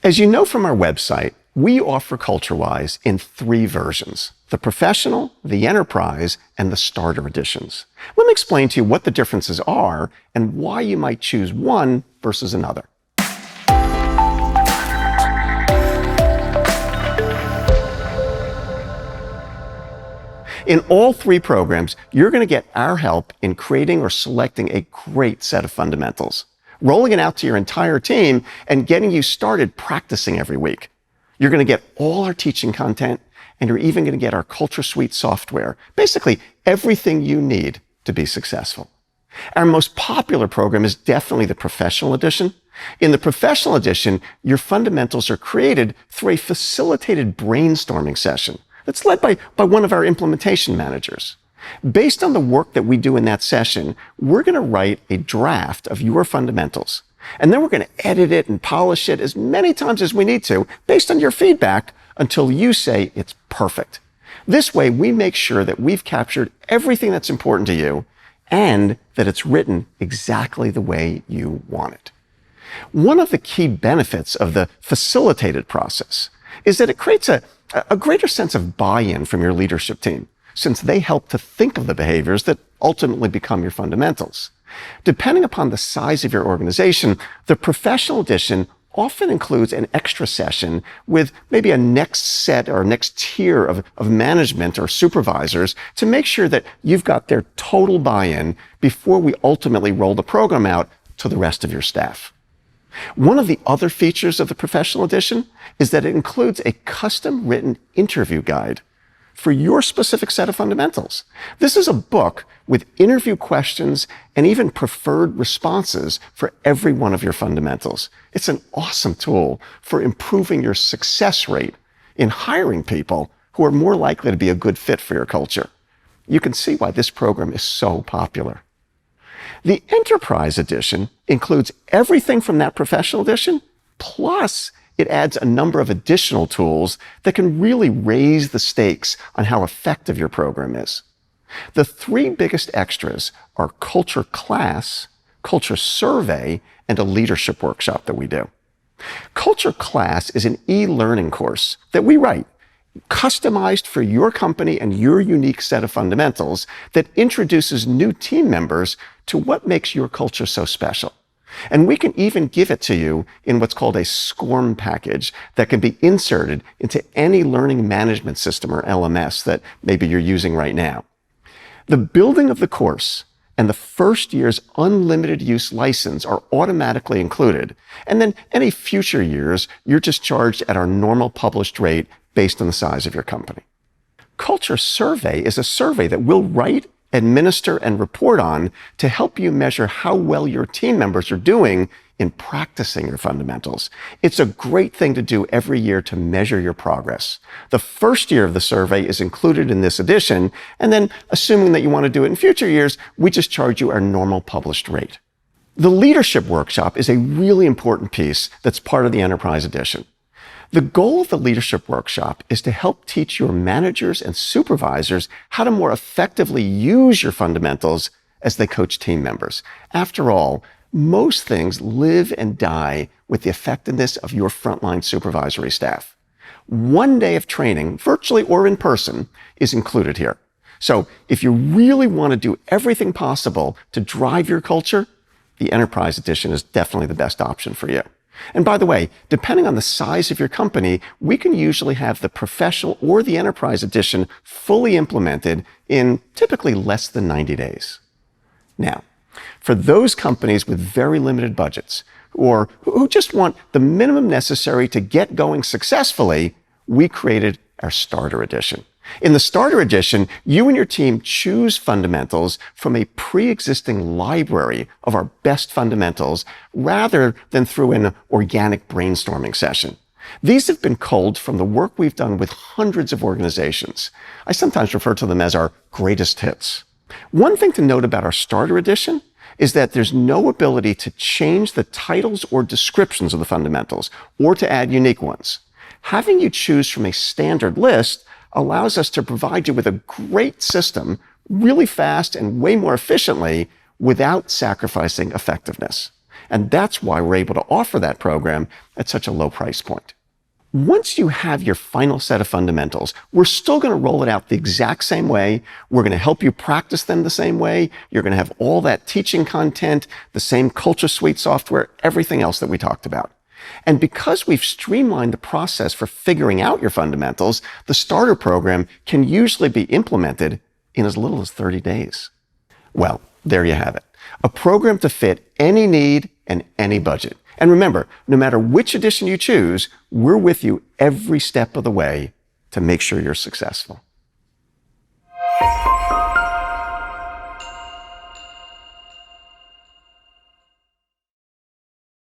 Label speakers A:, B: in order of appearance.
A: As you know from our website, we offer CultureWise in 3 versions: the Professional, the Enterprise, and the Starter editions. Let me explain to you what the differences are and why you might choose one versus another. In all 3 programs, you're going to get our help in creating or selecting a great set of fundamentals, rolling it out to your entire team, and getting you started practicing every week. You're going to get all our teaching content, and you're even going to get our Culture Suite software, basically everything you need to be successful. Our most popular program is definitely the Professional Edition. In the Professional Edition, your fundamentals are created through a facilitated brainstorming session that's led by one of our implementation managers. Based on the work that we do in that session, we're going to write a draft of your fundamentals. And then we're going to edit it and polish it as many times as we need to, based on your feedback, until you say it's perfect. This way, we make sure that we've captured everything that's important to you and that it's written exactly the way you want it. One of the key benefits of the facilitated process is that it creates a greater sense of buy-in from your leadership team, since they help to think of the behaviors that ultimately become your fundamentals. Depending upon the size of your organization, the Professional Edition often includes an extra session with maybe a next set or next tier of management or supervisors to make sure that you've got their total buy-in before we ultimately roll the program out to the rest of your staff. One of the other features of the Professional Edition is that it includes a custom-written interview guide for your specific set of fundamentals. This is a book with interview questions and even preferred responses for every one of your fundamentals. It's an awesome tool for improving your success rate in hiring people who are more likely to be a good fit for your culture. You can see why this program is so popular. The Enterprise Edition includes everything from that Professional Edition, plus it adds a number of additional tools that can really raise the stakes on how effective your program is. The 3 biggest extras are Culture Class, Culture Survey, and a leadership workshop that we do. Culture Class is an e-learning course that we write, customized for your company and your unique set of fundamentals, that introduces new team members to what makes your culture so special. And we can even give it to you in what's called a SCORM package that can be inserted into any learning management system or LMS that maybe you're using right now. The building of the course and the first year's unlimited use license are automatically included. And then any future years, you're just charged at our normal published rate based on the size of your company. Culture Survey is a survey that we'll write, administer, and report on to help you measure how well your team members are doing in practicing your fundamentals. It's a great thing to do every year to measure your progress. The first year of the survey is included in this edition, and then, assuming that you want to do it in future years, we just charge you our normal published rate. The leadership workshop is a really important piece that's part of the Enterprise Edition. The goal of the leadership workshop is to help teach your managers and supervisors how to more effectively use your fundamentals as they coach team members. After all, most things live and die with the effectiveness of your frontline supervisory staff. 1 day of training, virtually or in person, is included here. So if you really want to do everything possible to drive your culture, the Enterprise Edition is definitely the best option for you. And by the way, depending on the size of your company, we can usually have the Professional or the Enterprise Edition fully implemented in typically less than 90 days. Now, for those companies with very limited budgets or who just want the minimum necessary to get going successfully, we created our Starter Edition. In the Starter Edition, you and your team choose fundamentals from a pre-existing library of our best fundamentals rather than through an organic brainstorming session. These have been culled from the work we've done with hundreds of organizations. I sometimes refer to them as our greatest hits. One thing to note about our Starter Edition is that there's no ability to change the titles or descriptions of the fundamentals or to add unique ones. Having you choose from a standard list allows us to provide you with a great system really fast and way more efficiently without sacrificing effectiveness. And that's why we're able to offer that program at such a low price point. Once you have your final set of fundamentals, we're still going to roll it out the exact same way. We're going to help you practice them the same way. You're going to have all that teaching content, the same Culture Suite software, everything else that we talked about. And because we've streamlined the process for figuring out your fundamentals, the starter program can usually be implemented in as little as 30 days. Well, there you have it. A program to fit any need and any budget. And remember, no matter which edition you choose, we're with you every step of the way to make sure you're successful.